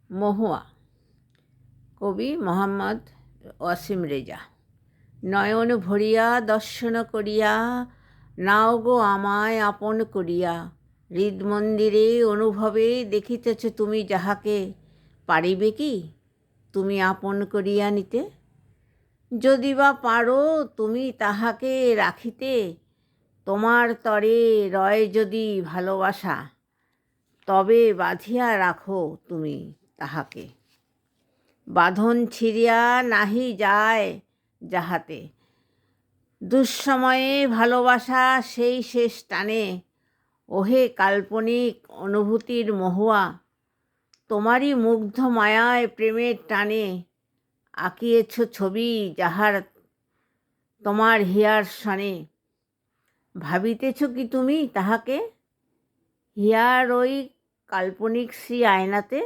মহুয়া। কবি মোহাম্মদ ওয়াসিম রেজা। নয়ন ভরিয়া দর্শন করিয়া নাও গো আমায় আপন করিয়া, হৃদমন্দিরে অনুভবে দেখিতেছ তুমি যাহাকে, পারিবে কি তুমি আপন করিয়া নিতে? যদি বা পারো তুমি তাহাকে রাখিতে, তোমার তরে রয় যদি ভালোবাসা, তবে বাঁধিয়া রাখো তুমি তাহাকে। বাঁধন ছিঁড়িয়া নাহি যায় যাহাতে, দুঃসময়ে ভালোবাসা সেই শেষ টানে। ওহে কাল্পনিক অনুভূতির মহুয়া, তোমারই মুগ্ধ মায়ায় প্রেমের টানে আঁকিয়েছ ছবি যাহার তোমার হিয়ার সনে। ভাবিতেছ কি তুমি তাহাকে, হিয়ার ওই কাল্পনিক শ্রী আয়নাতে?